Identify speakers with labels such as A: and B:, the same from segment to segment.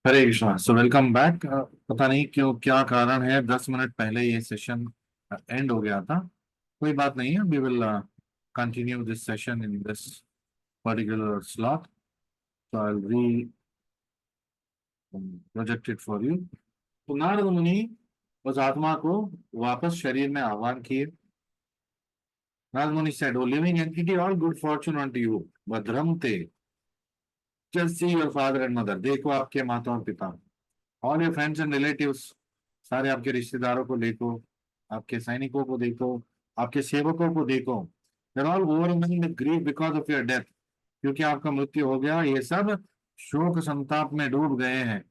A: हरे Krishna. So welcome back. पता नहीं क्यों, क्या कारण है, 10 मिनट पहले ये सेशन एंड हो गया था। कोई बात नहीं है, we will continue this session in this particular slot. So I will reproject it for you. तो नारद मुनि उस आत्मा को वापस शरीर में आह्वान किए। नारद मुनि said, "O living entity, all good fortune unto you, भद्रम ते, just see your father and mother." देखो आपके माता और पिता, all your friends and relatives, सारे आपके रिश्तेदारों को देखो, आपके सैनिकों को देखो, आपके सेवकों को देखो। They're all overwhelmed with grief because of your death. क्योंकि आपका मृत्यु हो गया, ये सब शोक संताप में डूब गए हैं।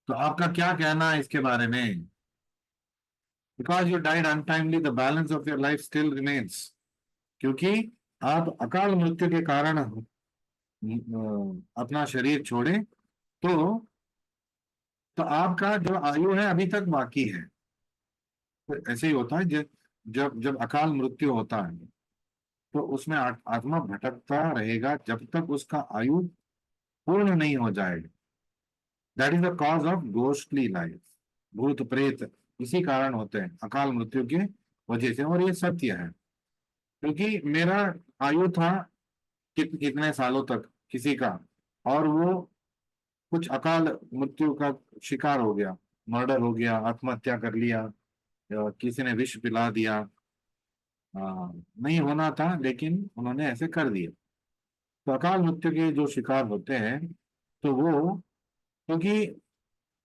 A: तो आपका क्या कहना है इसके बारे में? Because you died untimely, the balance of your life still remains. क्योंकि आप अकाल मृत्यु के कारण अपना शरीर छोड़े, तो आपका जो आयु है अभी तक बाकी है। तो ऐसे ही होता है, जब जब जब अकाल मृत्यु होता है तो उसमें आत्मा भटकता रहेगा जब तक उसका आयु पूर्ण नहीं हो जाएगा। That is the cause of ghostly life. भूत प्रेत इसी कारण होते हैं, अकाल मृत्यु की वजह से। और ये सत्य है, क्योंकि मेरा आयु था कितने सालों तक किसी का, और वो कुछ अकाल मृत्यु का शिकार हो गया, मर्डर हो गया, आत्महत्या कर लिया, या किसी ने विष पिला दिया। नहीं होना था लेकिन उन्होंने ऐसे कर दिया। तो अकाल मृत्यु के जो शिकार होते हैं, तो वो, क्योंकि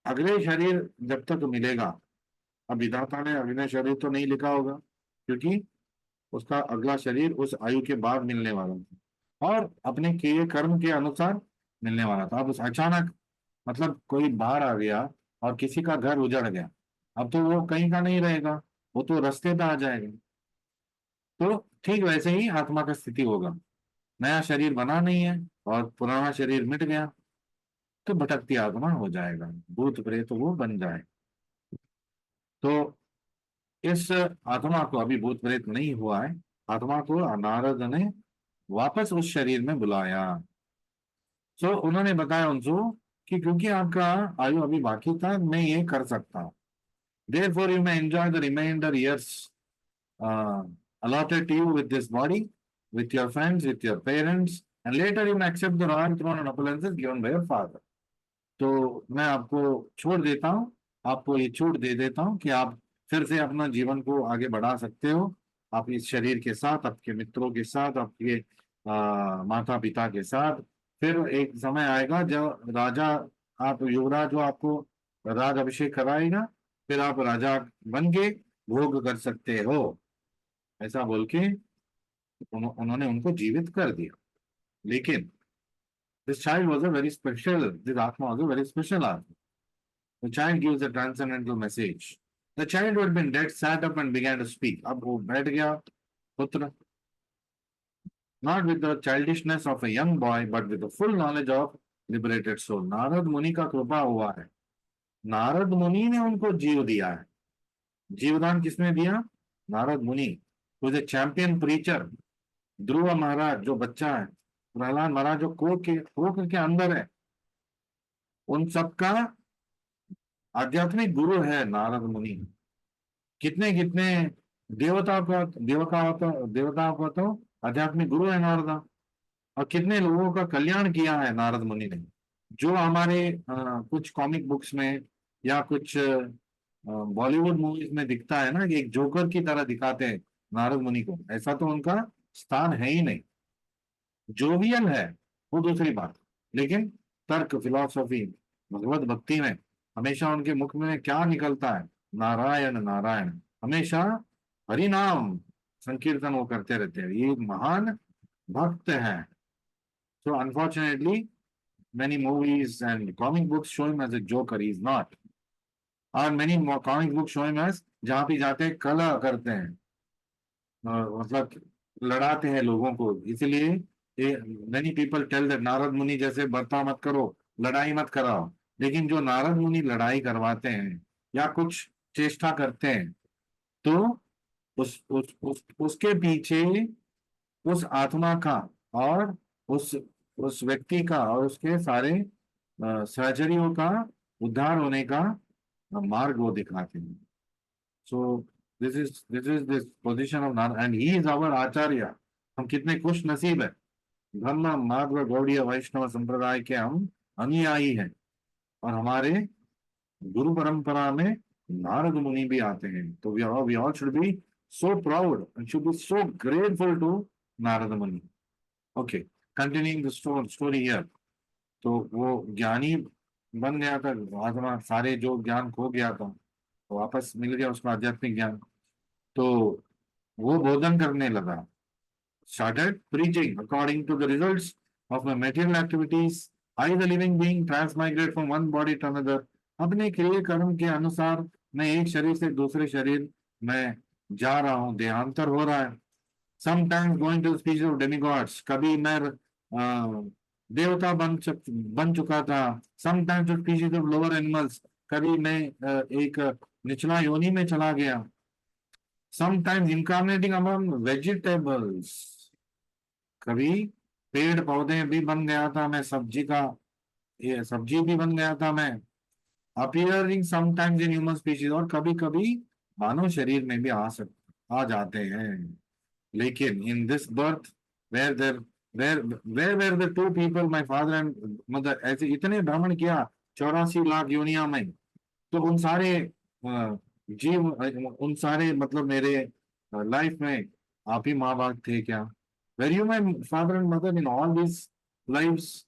A: अगले शरीर जब तक मिलेगा, अब विधाता ने अगले शरीर तो नहीं लिखा होगा, क्योंकि उसका अगला शरीर उस आयु के बाद मिलने वाला था और अपने किए कर्म के अनुसार मिलने वाला था। अब उस अचानक, मतलब कोई बाहर आ गया और किसी का घर उजड़ गया, अब तो वो कहीं का नहीं रहेगा, वो तो रास्ते पे आ जाएगा। तो ठीक वैसे ही आत्मा का स्थिति होगा। नया शरीर बना नहीं है और पुराना शरीर मिट गया, तो भटकती आत्मा हो जाएगा, भूत प्रेत वो बन जाए। तो इस आत्मा को, अभी भूत प्रेत नहीं हुआ है, आत्मा को नारद ने वापस उस शरीर में बुलाया। सो उन्होंने बताया उनको कि क्योंकि आपका आयु अभी बाकी था, मैं ये कर सकता हूँ। Therefore you may enjoy the remainder years allotted to you with this body, with your friends, with your parents, and later you may accept the royal throne and opulences given by your father. तो मैं आपको छोड़ देता हूँ, आपको ये छूट दे देता हूँ कि आप फिर से अपना जीवन को आगे बढ़ा सकते हो। आप इस शरीर के साथ, आपके मित्रों के साथ, आपके माता पिता के साथ, फिर एक समय आएगा जब राजा, आप युवराज हो, आपको राज अभिषेक कराएगा, फिर आप राजा बन के भोग कर सकते हो। ऐसा बोल के उन्होंने उनको जीवित कर दिया। लेकिन this child was a very special, this Atma was a very special Atma. The child gives a transcendental message. The child who had been dead sat up and began to speak. अब वो बैठ गया पुत्र, not with the childishness of a young boy, but with the full knowledge of liberated soul. Narad मुनि का कृपा हुआ है, नारद मुनि ने उनको जीव दिया है। जीवदान किसने दिया? नारद मुनि। तो चैंपियन प्रीचर, ध्रुव महाराज जो बच्चा है, प्रहलाद महाराज जो कोक के अंदर है, उन सबका आध्यात्मिक गुरु है नारद मुनि। कितने कितने देवताओं का तो आध्यात्मिक गुरु है नारद। और कितने लोगों का कल्याण किया है नारद मुनि ने। जो हमारे कुछ कॉमिक बुक्स में या कुछ बॉलीवुड मूवीज में दिखता है ना, कि एक जोकर की तरह दिखाते हैं नारद मुनि को, ऐसा तो उनका स्थान है ही नहीं। जोवियल है वो दूसरी बात, लेकिन तर्क, फिलॉसफी, भगवत भक्ति में हमेशा उनके मुख में क्या निकलता है? नारायण नारायण। हमेशा हरि नाम संकीर्तन वो करते रहते हैं, ये महान भक्त हैं। So unfortunately many movies and comic books show him as a joker, he is not. और many comic books show him as, जहाँ भी जाते हैं कला करते हैं, मतलब लड़ाते हैं लोगों को। इसलिए many people tell that Narad Muni जैसे बर्ताव मत करो, लड़ाई मत कराओ। लेकिन जो नारद मुनि लड़ाई करवाते हैं या कुछ चेष्टा करते हैं, तो उसके पीछे उस आत्मा का और उस व्यक्ति का और उसके सारे सर्जरियों का उद्धार होने का मार्ग वो दिखाते हैं। So this position of Narayan and he is our acharya. हम कितने खुश नसीब है, ब्रह्म माध्व गौड़ीय वैष्णव संप्रदाय के हम अनुयायी हैं, और हमारे गुरु परंपरा में नारद मुनि भी आते हैं। तो we all should be so proud and should be so grateful to Narad muni. Okay, continuing the story here. तो वो ज्ञानी बन गया था, आत्मा सारे जो ज्ञान खो गया था तो वापस मिल गया उसको आध्यात्मिक ज्ञान। तो वो बोधन करने लगा, started preaching according to the results of my material activities. I, the living being, transmigrate from one body to another. अपने क्रिय कर्म के अनुसार मैं एक शरीर से दूसरे शरीर में जा रहा हूँ, देहांतर हो रहा है। Sometimes going to the species of demigods, कभी मैं देवता बन चुका था। Sometimes to species of lower animals, कभी मैं एक निचला योनि में चला गया। Sometimes incarnating among vegetables, कभी पेड़ पौधे भी बन गया था मैं, सब्जी का ये सब्जी भी बन गया था मैं। Appearing sometimes in human species, और कभी कभी मानव शरीर में भी आ जाते हैं। लेकिन in this birth where there where where the two people my father and mother, ऐसे इतने भ्रमण किया 84 लाख योनिया में, तो उन सारे जीव, उन सारे मतलब मेरे लाइफ में आप ही माँ बाप थे क्या? Where you my father and mother in all this lives?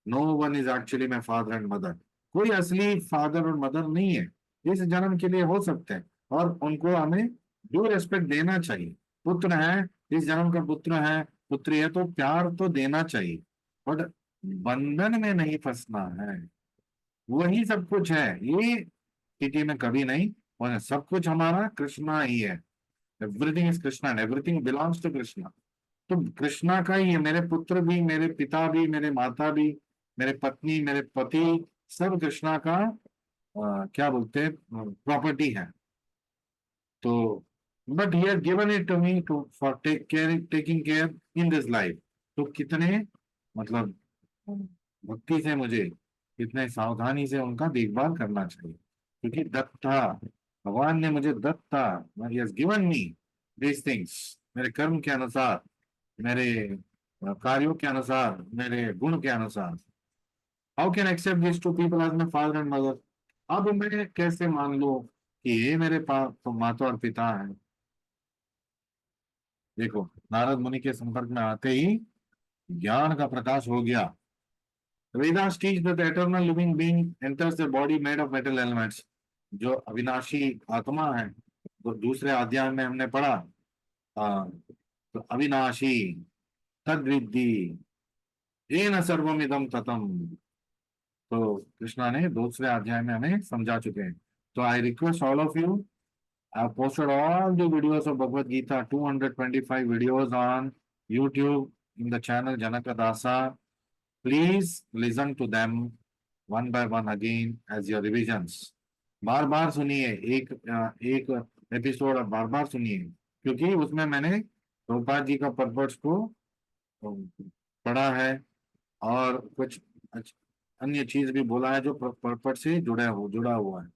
A: No one is actually my father and mother. कोई असली फादर और मदर नहीं है। इस जन्म के लिए हो सकते हैं और उनको हमें ड्यू रेस्पेक्ट देना चाहिए। पुत्र है, इस जन्म का पुत्र है, पुत्री है, तो प्यार तो देना चाहिए, बट बंधन में नहीं फंसना है। वही सब कुछ है, ये सिटी में कभी नहीं। और सब कुछ हमारा कृष्णा ही है। Everything is Krishna and everything belongs to Krishna. तो कृष्णा का ही है। मेरे पुत्र भी, मेरे पिता भी, मेरे माता भी, मेरे पत्नी, मेरे पति, सब कृष्णा का क्या बोलते हैं, प्रॉपर्टी है। तो but he has given it to me to for taking care in this life. तो कितने मतलब भक्ति से मुझे, कितने सावधानी से उनका देखभाल करना चाहिए, क्योंकि दत्ता, भगवान ने मुझे दत्ता, he has given me these things, मेरे कर्म के अनुसार, मेरे कार्यों के अनुसार, मेरे गुण के अनुसार। How can accept this two people as my father and mother? अब मैं कैसे मान लूं कि ये मेरे माता और पिता हैं? देखो, नारद मुनि के संपर्क में आते ही ज्ञान का प्रकाश हो गया। Vedas teach that the eternal living being enters the body made of metal elements. जो अविनाशी आत्मा है, तो दूसरे अध्याय में हमने पढ़ा, तो अविनाशी तद्विद्धि येन सर्वमिदं ततम। तो कृष्णा ने दूसरे अध्याय में हमें समझा चुके हैं। तो I request all of you, I posted all the videos of Bhagavad Gita, 225 videos on YouTube in the channel Janaka Dasa. Please listen to them one by one again as your revisions. बार बार सुनिए, एक एपिसोड बार बार सुनिए, क्योंकि उसमें मैंने प्रभुपाद जी का पर्पस को पढ़ा है, और कुछ अन्य चीज भी बोला है जो पर्पस से जुड़ा हुआ है।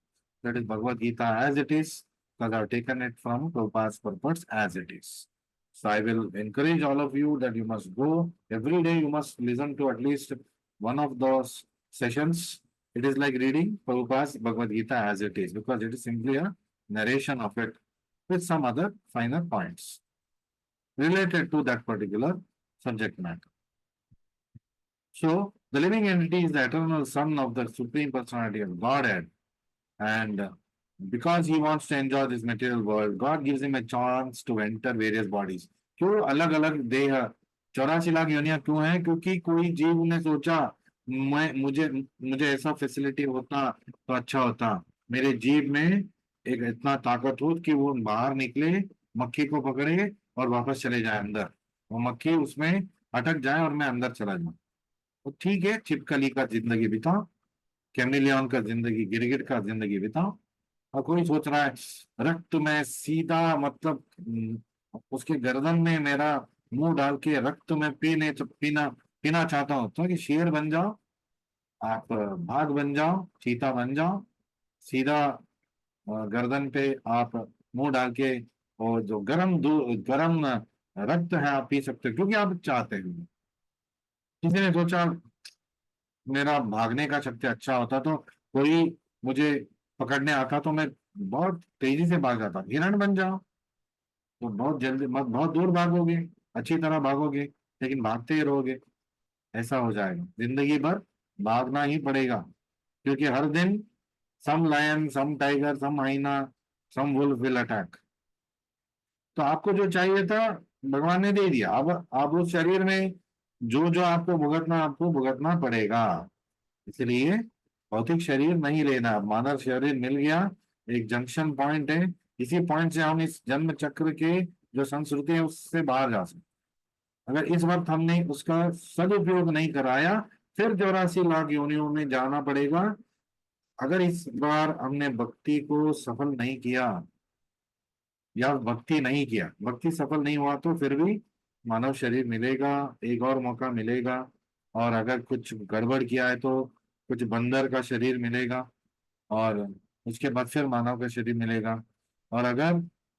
A: That is Bhagavad Gita as it is, because I've taken it from Prabhupada's purpose as it is. So I will encourage all of you that you must go every day. You must listen to at least one of those sessions. It is like reading Prabhupada's Bhagavad Gita as it is, because it is simply a narration of it with some other finer points related to that particular subject matter. So the living entity is the eternal son of the Supreme Personality of Godhead, and because he wants to enjoy this material world, God gives him a chance to enter various bodies. क्यों अलग अलग देह, 84 लाख योनियां क्यों है? क्योंकि कोई जीव ने सोचा, मैं मुझे मुझे ऐसा फैसिलिटी होता तो अच्छा होता, मेरे जीव में एक इतना ताकत हो कि वो बाहर निकले, मक्खी को पकड़े और वापस चले जाए अंदर, वो मक्खी उसमें अटक जाए और मैं अंदर चला जाऊं। तो ठीक है, छिपकली का जिंदगी बिताओ, कैमिलियन का जिंदगी, गिरगिट का जिंदगी बिताओ। और कोई सोच रहा है रक्त में सीधा मतलब उसके गर्दन में मेरा मुंह डाल के रक्त में पीना पीना चाहता हूं, तो कि शेर बन जाओ, आप बाघ बन जाओ, चीता बन जाओ, सीधा गर्दन पे आप मुंह डाल के, और जो गरम रक्त है आप पी सकते हो, क्योंकि आप चाहते हो। किसी ने सोचा मेरा भागने का शक्ति अच्छा होता तो कोई मुझे पकड़ने आता तो मैं बहुत तेजी से भाग जाता। हिरण बन जाओ तो बहुत जल्दी, बहुत दूर भागोगे, अच्छी तरह भागोगे, लेकिन भागते ही रहोगे, ऐसा हो जाएगा। जिंदगी भर भागना ही पड़ेगा, क्योंकि हर दिन some lion, some tiger, some hyena, some wolf will attack. तो आपको जो चाहिए था भगवान ने दे दिया, अब आप उस शरीर में जो जो आपको भुगतना पड़ेगा। इसलिए भौतिक शरीर नहीं लेना, मानव शरीर मिल गया, एक जंक्शन पॉइंट है। इसी पॉइंट से हम इस जन्म चक्र के जो संस्कृति है उससे बाहर जा सकते। अगर इस वक्त हमने उसका सदुपयोग नहीं कराया, फिर 84 लाख योनियों में जाना पड़ेगा। अगर इस बार हमने भक्ति को सफल नहीं किया, या भक्ति नहीं किया, भक्ति सफल नहीं हुआ, तो फिर भी मानव शरीर मिलेगा, एक और मौका मिलेगा। और अगर कुछ गड़बड़ किया है तो कुछ बंदर का शरीर मिलेगा, और उसके बाद फिर मानव का शरीर मिलेगा। और अगर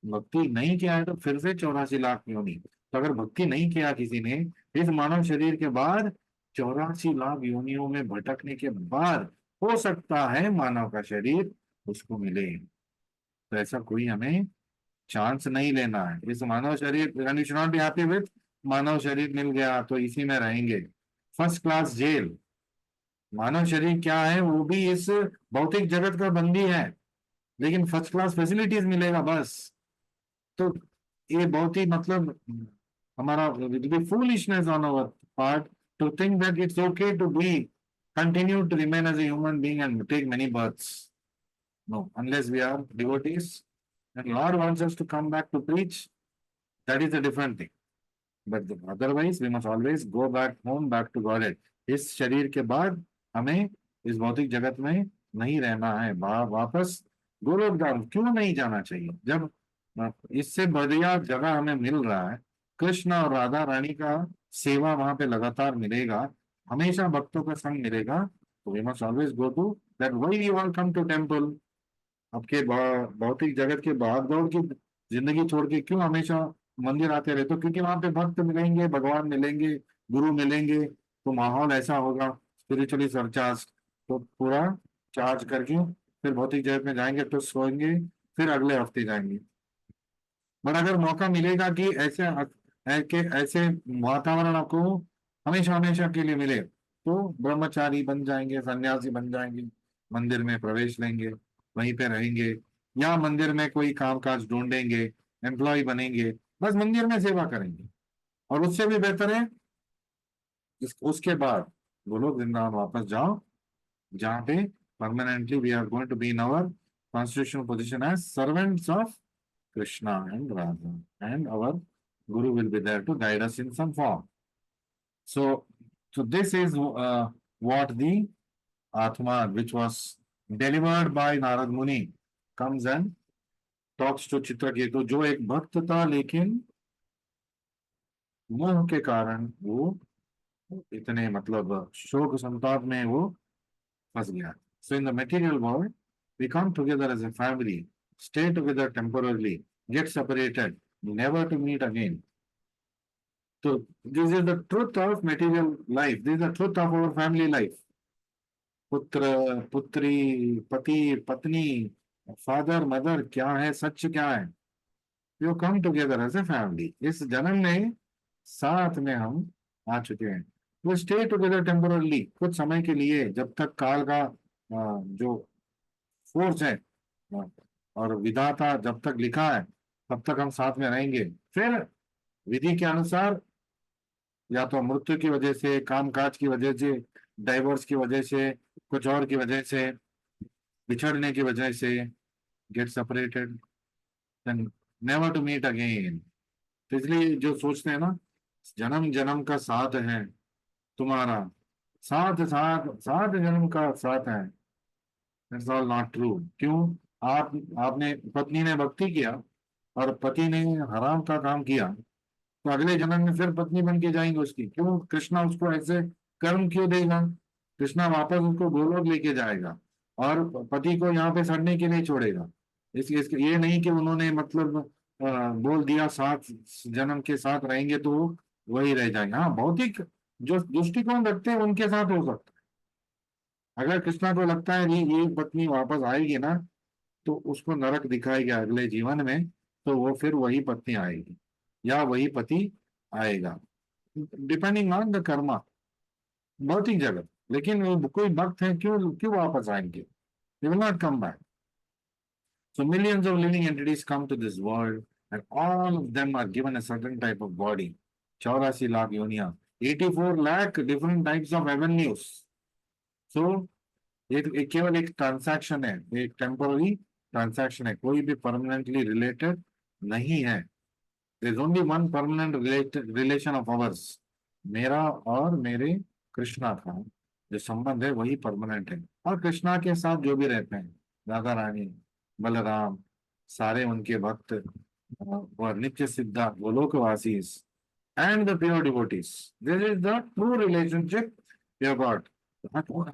A: भक्ति नहीं किया है तो फिर से 84 लाख योनि। तो अगर भक्ति नहीं किया किसी ने इस मानव शरीर के बाद, 84 लाख योनियों में भटकने के बाद हो सकता है मानव का शरीर उसको मिले। तो ऐसा कोई हमें चांस नहीं लेना है। इस मानव शरीर, and you should not be happy with मानव शरीर मिल गया तो इसी में रहेंगे। First class jail. मानव शरीर क्या है, वो भी इस भौतिक जगत का बंदी है, लेकिन फर्स्ट क्लास फैसिलिटीज मिलेगा बस। तो ये बहुत ही मतलब हमारा foolishness on our part to think that it's okay to be continue to remain as a human being and take many births. No, unless we are devotees and Lord wants us to come back to preach, that is a different thing. But otherwise, we must always go back home, back to Godhead. इस शरीर के बाद हमें इस भौतिक जगत में नहीं रहना है, वापस गोलोक धाम क्यों नहीं जाना चाहिए, जब इससे बढ़िया जगह हमें मिल रहा है। कृष्ण और राधा रानी का सेवा वहां पे लगातार मिलेगा, हमेशा भक्तों का संग मिलेगा। तो we must always go to that. Why we all come to temple? आपके भौतिक जगत के भाग दौड़ की जिंदगी छोड़ के क्यों हमेशा मंदिर आते रहते हो? क्योंकि वहां पे भक्त मिलेंगे, भगवान मिलेंगे, गुरु मिलेंगे, तो माहौल ऐसा होगा स्पिरिचुअली सरचार्ज। तो पूरा चार्ज करके फिर भौतिक जगत में जाएंगे तो सोएंगे, फिर अगले हफ्ते जाएंगे। बट अगर मौका मिलेगा कि ऐसे वातावरण आपको हमेशा हमेशा के लिए मिले, तो ब्रह्मचारी बन जाएंगे, सन्यासी बन जाएंगे, मंदिर में प्रवेश लेंगे, वहीं पे रहेंगे, या मंदिर में कोई कामकाज ढूंढेंगे, एम्प्लॉय बनेंगे, बस मंदिर में सेवा करेंगे। और उससे भी बेहतर है उसके बाद बोलो वृंदावन वापस जाओ, जहाँ पे permanently we are going to be in our constitutional position as servants of Krishna and Radha, and our Guru will be there to guide us in some form. So, so this is what the Atma, which was delivered by Narad Muni, comes and talks to Chitraketu, जो एक भक्त था लेकिन मोह के कारण वो इतने मतलब शोक संताप में वो फंस गया। So in the material world, we come together as a family, stay together temporarily, get separated, never to meet again. So this is the truth of material life. This is the truth of our family life. पुत्र, पुत्री, पति, पत्नी, father, mother, क्या है सच, क्या है? You come together as a family. इस जन्म में साथ में हम आ चुके हैं। वो स्टे टुगेदर टेम्पोरली, कुछ समय के लिए, जब तक काल का जो फोर्स है और विधाता जब तक लिखा है तब तक हम साथ में रहेंगे। फिर विधि के अनुसार, या तो मृत्यु की वजह से, कामकाज की वजह से, डाइवोर्स की वजह से, कुछ और की वजह से, बिछड़ने की वजह से, get separated, then never to meet again. तो इसलिए जो सोचते हैं ना जन्म जन्म का साथ है तुम्हारा, साथ साथ साथ जन्म का साथ है, इट्स ऑल नॉट ट्रू। क्यों? आप आपने पत्नी ने भक्ति किया और पति ने हराम का काम किया, तो अगले जन्म में फिर पत्नी बन के जाएंगे उसकी। क्यों? कृष्णा उसको ऐसे कर्म क्यों देगा? कृष्णा वापस उसको गोलोक लेके जाएगा और पति को यहाँ पे सड़ने के नहीं छोड़ेगा। ये नहीं कि उन्होंने मतलब बोल दिया साथ जन्म के साथ रहेंगे तो वही रह जाएंगे। हाँ, भौतिक जो दृष्टिकोण रखते हैं उनके साथ हो सकता है। अगर कृष्णा को लगता है ये पत्नी वापस आएगी ना तो उसको नरक दिखाएगी अगले जीवन में, तो वो फिर वही पत्नी आएगी या वही पति आएगा, डिपेंडिंग ऑन द कर्मा, भौतिक जगत। लेकिन वो कोई भक्त है, क्यों क्यों वापस आएंगे? They will not come back. So millions of living entities come to this world, and all of them are given a certain type of body. 84 lakh योनिया, 84 lakh different types of avenues. So ये केवल एक ट्रांसैक्शन है, एक temporary transaction है, कोई भी permanently related नहीं है। There is only one permanent relation of ours, मेरा और मेरे कृष्णा का जो संबंध है वही परमानेंट है। और कृष्णा के साथ जो भी रहते हैं, राधा रानी, बलराम, सारे उनके भक्त और नित्य सिद्धा गोलोकवासीज and the pure devotees, this is the true relationship we have got.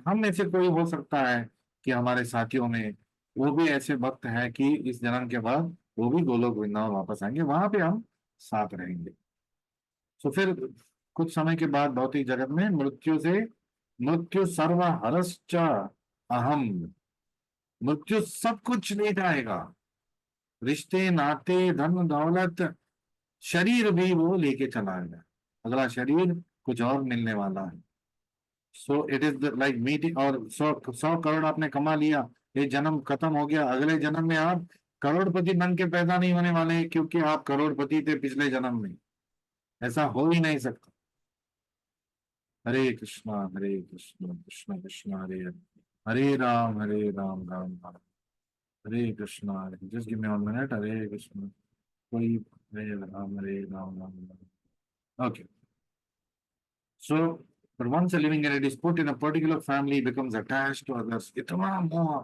A: हम में से कोई हो सकता है कि हमारे साथियों में वो भी ऐसे भक्त हैं कि इस जन्म के बाद वो भी गोलोक वृंदावन वापस आएंगे, वहां पे हम साथ रहेंगे। तो फिर कुछ समय के बाद भौतिक जगत में मृत्यु सर्व हरश्च अहम, मृत्यु सब कुछ ले जाएगा, रिश्ते नाते धन दौलत, शरीर भी वो लेके चला आएगा। अगला शरीर कुछ और मिलने वाला है। So it is like meeting, और 100 करोड़ आपने कमा लिया, ये जन्म खत्म हो गया, अगले जन्म में आप करोड़पति बन के पैदा नहीं होने वाले हैं, क्योंकि आप करोड़पति थे पिछले जन्म में। ऐसा हो ही नहीं सकता। Hare Krishna Krishna Krishna Hare Hare, Hare Ram Ram Ram Hare Krishna. Hare, just give me 1 minute. Hare Krishna कोई, Hare Ram Ram Ram. Okay, so but once a living entity is put in a particular family, becomes attached to others, इतना मोह।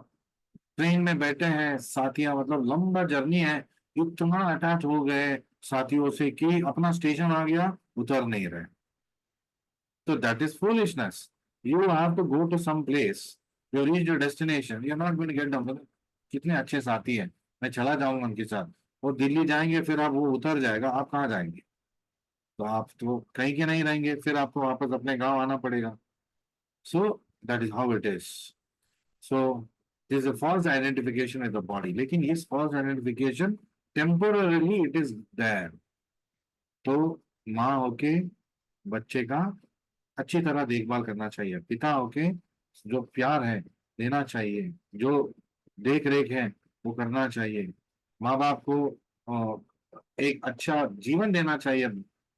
A: ट्रेन में बैठे हैं साथियां, मतलब लंबा जर्नी है, इतना अटैच हो गए साथियों से कि अपना स्टेशन आ गया, उतर नहीं रहे। तो that is foolishness. You have to go to some place, you reach your destination, you are not going to get down. कितने अच्छे साथी हैं, मैं चला जाऊंगा उनके साथ, वो दिल्ली जाएंगे, फिर आप वो उतर जाएगा, आप कहाँ जाएंगे? तो आप तो कहीं के नहीं रहेंगे, फिर आपको वापस अपने गांव आना पड़ेगा। So that is how it is. So this a false identification with the body, लेकिन ये false identification temporarily it is there. तो माँ होके बच्चे का अच्छी तरह देखभाल करना चाहिए, पिता होके जो प्यार है देना चाहिए, जो देख रेख है वो करना चाहिए, माँ बाप को एक अच्छा जीवन देना चाहिए,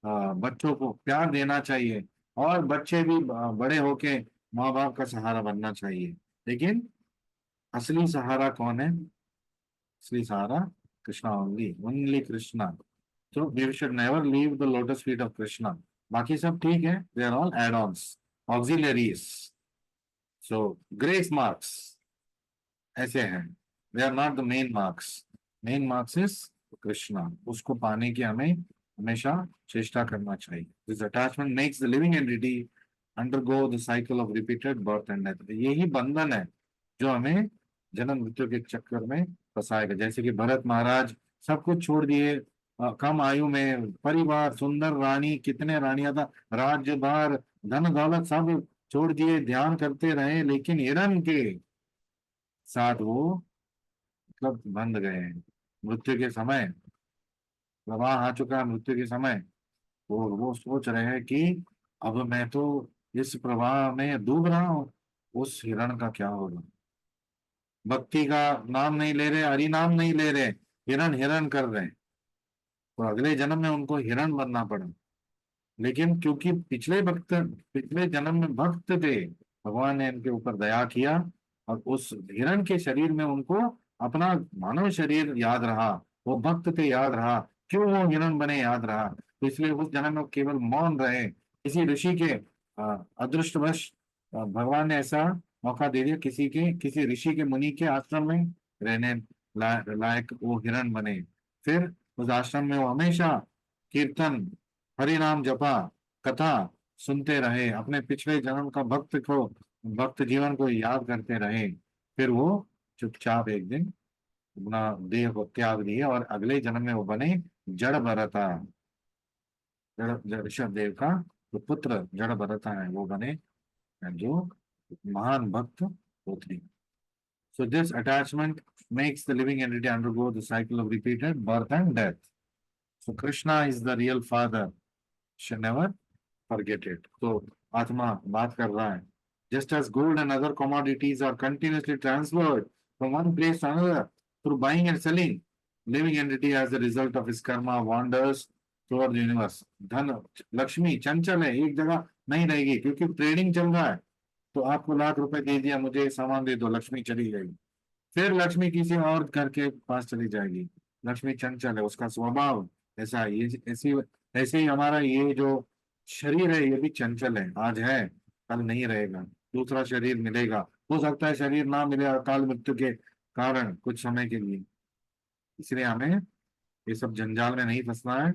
A: बच्चों को प्यार देना चाहिए, और बच्चे भी बड़े होके माँ बाप का सहारा बनना चाहिए। लेकिन असली सहारा कौन है? असली सहारा कृष्णा, ओनली ओनली कृष्णा। तो we should never leave the lotus feet of Krishna. बाकी सब ठीक है, they are all add ons, auxiliaries. So grace marks ऐसे हैं, they are not the main marks. Main marks is Krishna, उसको पाने की हमें हमेशा चेष्टा करना चाहिए। This attachment makes the living entity undergo the cycle of repeated birth and death. यही बंधन है जो हमें जन्म मृत्यु के चक्कर में फंसाएगा। जैसे कि भरत महाराज सब कुछ छोड़ दिए, कम आयु में परिवार, सुंदर रानी, कितने रानियां था, राज्यभार, धन दौलत सब छोड़ दिए, ध्यान करते रहे, लेकिन हिरण के साथ वो मतलब बंध गए हैं। मृत्यु के समय, प्रवाह आ चुका है मृत्यु के समय, वो सोच रहे हैं कि अब मैं तो इस प्रवाह में डूब रहा हूँ, उस हिरण का क्या होगा? भक्ति का नाम नहीं ले रहे, हरि नाम नहीं ले रहे, हिरण हिरण कर रहे हैं। तो अगले जन्म में उनको हिरण बनना पड़ा। लेकिन क्योंकि पिछले जन्म में भक्त थे, भगवान ने इनके ऊपर दया किया, और उस हिरण के शरीर में उनको अपना मानव शरीर याद रहा, वो भक्त थे याद रहा, क्यों वो हिरण बने याद रहा। तो इसलिए उस जन्म में केवल मौन रहे। किसी ऋषि के अदृष्टवश भगवान ने ऐसा मौका दे दिया, किसी ऋषि के मुनि के आश्रम में रहने लायक वो हिरण बने। फिर उस आश्रम में वो हमेशा कीर्तन, हरि नाम जपा, कथा सुनते रहे, अपने पिछले जन्म का भक्त को भक्त जीवन को याद करते रहे, फिर वो चुपचाप एक दिन अपना देह को त्याग दिए और अगले जन्म में वो बने जड़ भरता। ऋषभ देव का जो पुत्र जड़ भरता है वो बने, जो महान भक्त होते। So this attachment makes the living entity undergo the cycle of repeated birth and death. So Krishna is the real father. Should never forget it. So आत्मा बात कर रहा है. Just as gold and other commodities are continuously transferred from one place to another through buying and selling, living entity as a result of his karma wanders throughout the universe. धन लक्ष्मी चंचल है, एक जगह नहीं रहेगी, क्योंकि ट्रेडिंग चल रहा है। तो आपको लाख रुपए दे दिया, मुझे सामान दे दो, लक्ष्मी चली गई। फिर लक्ष्मी किसी और घर के पास चली जाएगी। लक्ष्मी चंचल है, उसका स्वभाव ऐसा है। ये ऐसी ऐसे ही हमारा ये जो शरीर है, ये भी चंचल है। आज है, कल नहीं रहेगा, दूसरा शरीर मिलेगा। हो सकता है शरीर ना मिले अकाल मृत्यु के कारण कुछ समय के लिए। इसलिए हमें ये सब जंजाल में नहीं फंसना है।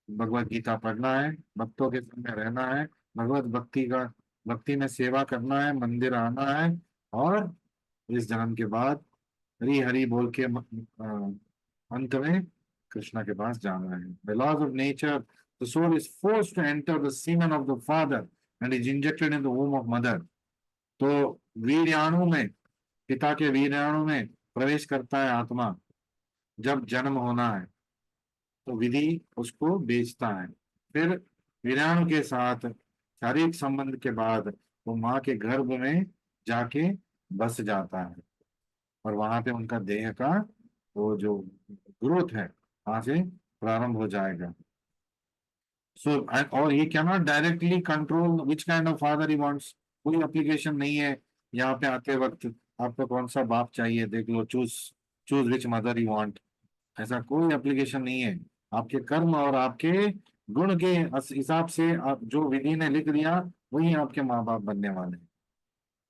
A: भगवत गीता पढ़ना है, भक्तों के संग में रहना है, भगवत भक्ति में सेवा करना है, मंदिर आना है, और इस जन्म के बाद हरी हरी बोल के अंत में कृष्णा के पास जाना है। By laws of nature, the soul is forced to enter the semen of the father and is injected in the womb of mother. तो वीर्याणु में, पिता के वीर्याणु में प्रवेश करता है आत्मा। जब जन्म होना है तो विधि उसको बेचता है। फिर वीर्याणु के साथ शारीरिक संबंध के बाद वो माँ के गर्भ में जाके बस जाता है, और वहां पे उनका देह का वो जो ग्रोथ है वहां से प्रारंभ हो जाएगा। सो और he can not directly control which kind of father he wants. कोई एप्लीकेशन नहीं है यहाँ पे आते वक्त, आपको कौन सा बाप चाहिए देख लो, choose choose which mother he want. ऐसा कोई एप्लीकेशन नहीं है। आपके कर्म और आपके गुण के हिसाब से आप जो विधि ने लिख दिया वही आपके माँ बाप बनने वाले हैं।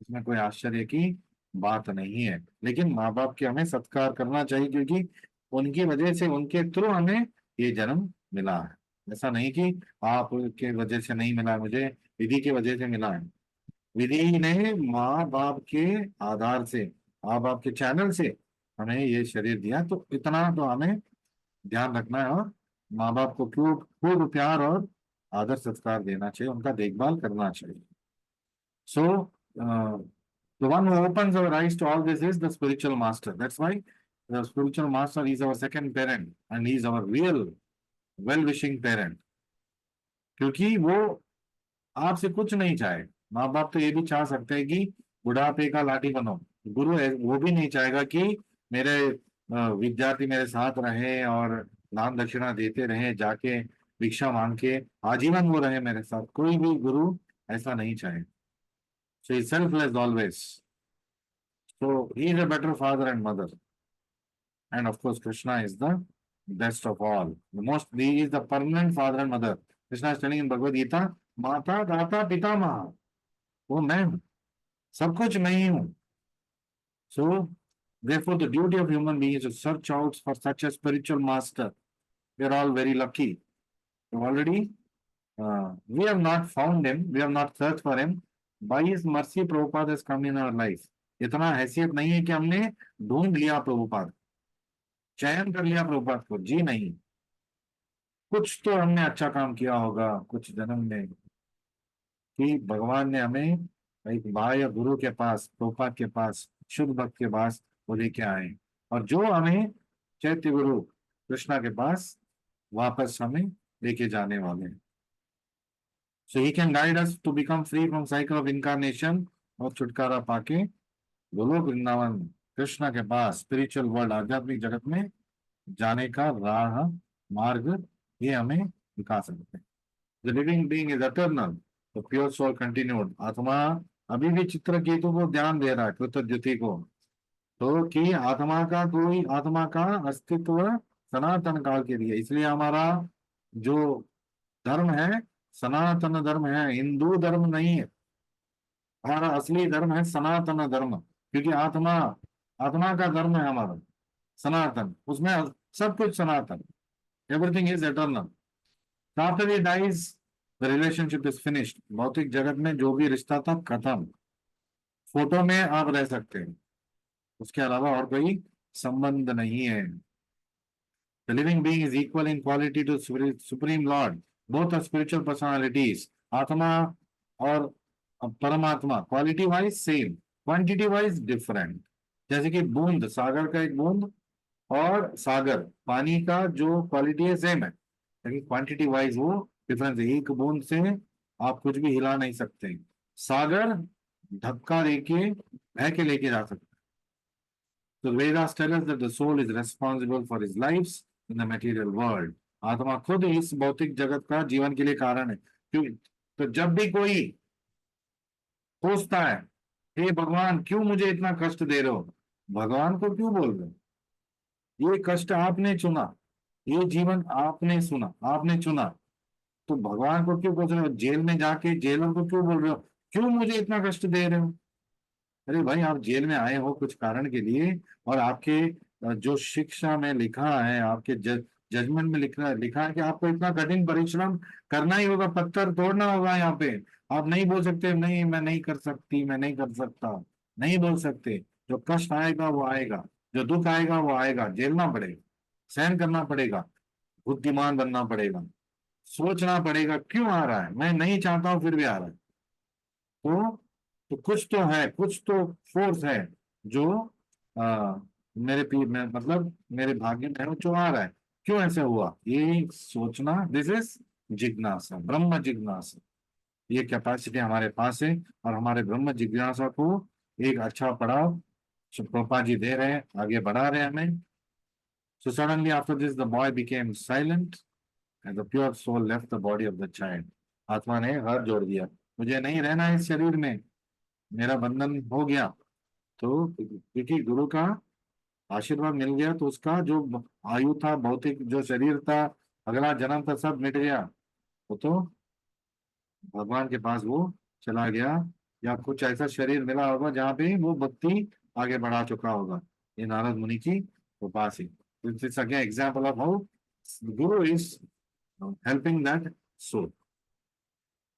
A: इसमें कोई आश्चर्य की बात नहीं है। लेकिन माँ बाप के हमें सत्कार करना चाहिए, क्योंकि उनकी वजह से, उनके थ्रू हमें ये जन्म मिला है। ऐसा नहीं कि आपके वजह से नहीं मिला है, मुझे विधि की वजह से मिला है। विधि ने माँ बाप के आधार से, माँ बाप के चैनल से हमें ये शरीर दिया। तो इतना तो हमें ध्यान रखना है, और माँ बाप को खूब खूब प्यार और आदर सत्कार देना चाहिए, उनका देखभाल करना चाहिए। So, the one who opens our eyes to all this is the spiritual master. That's why the spiritual master is our second parent and he is our real well-wishing parent. क्योंकि वो आपसे कुछ नहीं चाहे। माँ बाप तो ये भी चाह सकते हैं कि बुढ़ापे का लाठी बनो। गुरु वो भी नहीं चाहेगा कि मेरे विद्यार्थी मेरे साथ रहे और दान दक्षिणा देते रहे, जाके भिक्षा मांग के आजीवन वो रहे मेरे साथ। कोई भी गुरु ऐसा नहीं चाहे। So he's selfless always. So he is a better father and mother. And of course, Krishna is the best of all. He is the permanent father and mother. Krishna is telling in Bhagavad Gita, Mata, Data, Pitamaha. वो मैं हूँ, सब कुछ मैं ही हूँ। So therefore, the duty of human being is to search out for such a spiritual master. We are all very lucky. Already, we have not found him, we have not searched for him. By his mercy, Prabhupada has come in our life. इतना हैसियत नहीं है कि हमने ढूंढ लिया प्रभुपाद, चयन कर लिया प्रभुपाद को, जी नहीं। कुछ तो हमने अच्छा काम किया होगा कुछ जन्म में, कि भगवान ने हमें एक बाह्य गुरु के पास, प्रभुपाद के पास, शुद्ध भक्त के पास वो लेके आए, और जो हमें चैत्य गुरु कृष्णा के पास वापस हमें लेके जाने वाले हैं। So he can guide us to become free from cycle of incarnation, और छुटकारा पाके गोलोक वृंदावन कृष्णा के पास, स्पिरिचुअल वर्ल्ड, आध्यात्मिक जगत में जाने का राह मार्ग ये हमें दिखा सकते हैं। The living being is eternal. The pure soul continued. आत्मा अभी भी चित्रकेतु को ध्यान दे रहा है, कृतज्ञति को, तो कि आत्मा का अस्तित्व सनातन काल के लिए। इसलिए हमारा जो धर्म है सनातन धर्म है, हिंदू धर्म नहीं है। हमारा असली धर्म है सनातन धर्म, क्योंकि आत्मा आत्मा का धर्म है हमारा सनातन, उसमें सब कुछ सनातन, everything is eternal. After he dies the relationship is finished. भौतिक जगत में जो भी रिश्ता था खत्म, फोटो में आप रह सकते हैं, उसके अलावा और कोई संबंध नहीं है। The living being is equal in quality to Supreme Lord. Both are spiritual personalities. आत्मा और परमात्मा quality wise same, quantity wise different. जैसे कि बूंद, सागर का एक बूंद और सागर पानी का जो क्वालिटी है सेम है, लेकिन क्वांटिटी वाइज वो डिफरेंस है। एक बूंद से आप कुछ भी हिला नहीं सकते, सागर धक्का देके बह के लेके जा सकते। So Vedas tell us that the soul is responsible for his lives in the material world. आत्मा खुद इस भौतिक जगत का जीवन के लिए कारण है। क्यों? तो जब भी कोई सोचता है, हे भगवान क्यों मुझे इतना कष्ट दे रहे हो, भगवान को क्यों बोल रहे हो? ये कष्ट आपने चुना, ये जीवन आपने सुना, आपने चुना, तो भगवान को क्यों बोल रहे हो? जेल में जाके जेलर को क्यों बोल रहे हो क्यों मुझे इतना कष्ट दे रहे हो? अरे भाई, आप जेल में आए हो कुछ कारण के लिए, और आपके जो शिक्षा में लिखा है, आपके जजमेंट में लिखा है कि आपको इतना कठिन परिश्रम करना ही होगा, पत्थर तोड़ना होगा यहाँ पे। आप नहीं बोल सकते नहीं मैं नहीं कर सकती, मैं नहीं कर सकता, नहीं बोल सकते। जो कष्ट आएगा वो आएगा, जो दुख आएगा वो आएगा, झेलना पड़ेगा, सहन करना पड़ेगा, बुद्धिमान बनना पड़ेगा, सोचना पड़ेगा क्यों आ रहा है, मैं नहीं चाहता हूं फिर भी आ रहा है। तो कुछ तो है, कुछ तो फोर्स है जो आ, मेरे पी में मतलब मेरे भाग्य में है, जो आ रहा है। क्यों ऐसे हुआ, ये सोचना, दिस इज जिज्ञासा, ब्रह्म जिज्ञासा। ये कैपेसिटी हमारे पास है, और हमारे ब्रह्म जिज्ञासा को एक अच्छा पड़ाव प्रभुपाद जी दे रहे हैं, आगे बढ़ा रहे हैं हमें। So suddenly after this the boy became silent and the pure soul left the body of the child. आत्मा ने हाथ जोड़ दिया, मुझे नहीं रहना है इस शरीर में, मेरा बंधन हो गया। तो क्योंकि गुरु का आशीर्वाद मिल गया, तो उसका जो आयु था, भौतिक जो शरीर था, अगला जन्म था, सब मिट गया। वो तो भगवान के पास वो चला गया, या कुछ ऐसा शरीर मिला होगा जहाँ पे वो भक्ति आगे बढ़ा चुका होगा, ये नारद मुनि की कृपा से। This again example of how Guru is helping that soul.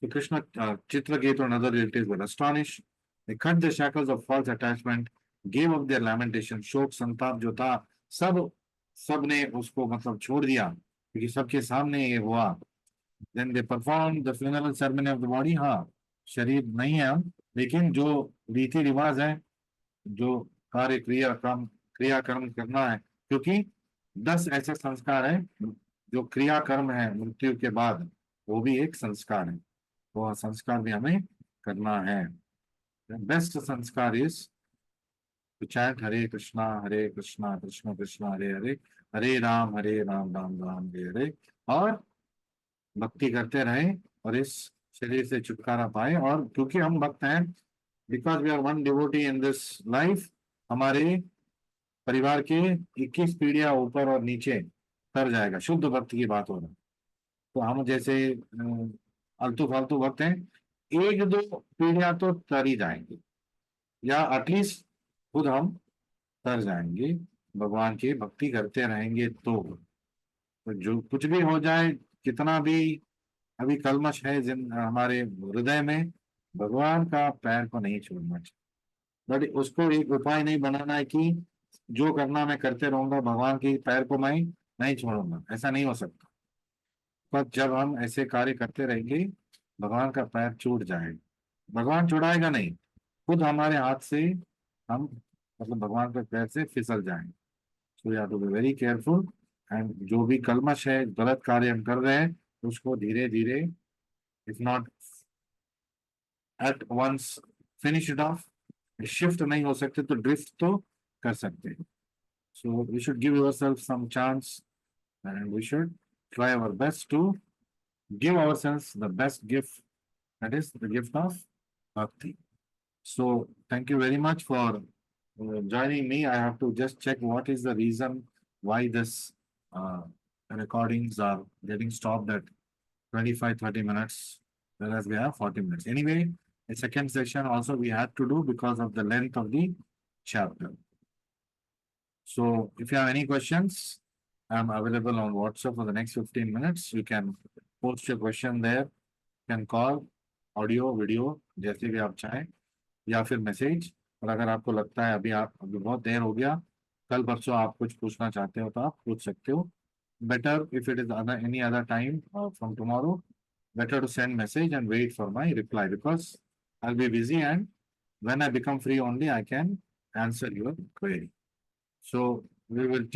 A: So Krishna, Chitraketu and other relatives were astonished. They cut the shackles of false attachment, gave up their lamentation, शोक संताप जो था, सब ने उसको मतलब छोड़ दिया, क्योंकि सबके सामने ये हुआ। Then they performed the funeral ceremony of the body. हाँ, शरीर नहीं है हम, लेकिन जो रीति रिवाज है, जो कार्य क्रिया कर्म करना है, क्योंकि 10 ऐसे संस्कार हैं जो क्रिया कर्म है मृत्यु के बाद, वो भी एक संस्कार है, वो संस्कार भी हमें करना है। बेस्ट संस्कार इज टू चैंट हरे कृष्णा कृष्ण कृष्ण हरे हरे, हरे राम राम राम हरे हरे, और भक्ति करते रहे, और इस शरीर से छुटकारा पाए। और क्योंकि हम भक्त हैं, because we are one devotee in this life, हमारे परिवार के 21 पीढ़ियां ऊपर और नीचे तर जाएगा, शुद्ध भक्त की बात हो रहा है। तो हम जैसे आलतू फालतू भक्त हैं, एक दो पीढ़ियां तो तर ही जाएंगे, या एटलीस्ट खुद हम तर जाएंगे, भगवान की भक्ति करते रहेंगे तो जो कुछ भी हो जाए, कितना भी अभी कलमश है हमारे हृदय में, भगवान का पैर को नहीं छोड़ना चाहिए। बट उसको एक उपाय नहीं बनाना है कि जो करना मैं करते रहूंगा, भगवान के पैर को मैं नहीं छोड़ूंगा, ऐसा नहीं हो सकता। पर जब हम ऐसे कार्य करते रहेंगे, भगवान का पैर छूट जाएगा, भगवान छुड़ाएगा नहीं, खुद हमारे हाथ से हम मतलब भगवान के पैर से फिसल जाएंगे। So we have to be very careful, and जो भी कलमश है, गलत कार्य हम कर रहे हैं, उसको धीरे धीरे, if not at once, finish it off. Shift नहीं हो सकते तो ड्रिफ्ट तो कर सकते हैं। So we should give yourself some chance, and we should try our best to give ourselves the best gift, that is the gift of bhakti. So thank you very much for joining me. I have to just check what is the reason why this uh, recordings are getting stopped at 25-30 minutes, whereas we have 40 minutes. Anyway, a second session also we had to do because of the length of the chapter. So if you have any questions, I'm available on WhatsApp for the next 15 minutes. You can post your question there. You can call, audio, video, जैसे भी आप चाहें, या फिर message. और अगर आपको लगता है अभी बहुत देर हो गया, कल परसों आप कुछ पूछना चाहते हो तो आप पूछ सकते हो। Better if it is any other time from tomorrow, better to send message and wait for my reply, because I'll be busy, and when I become free only I can answer your query. So we will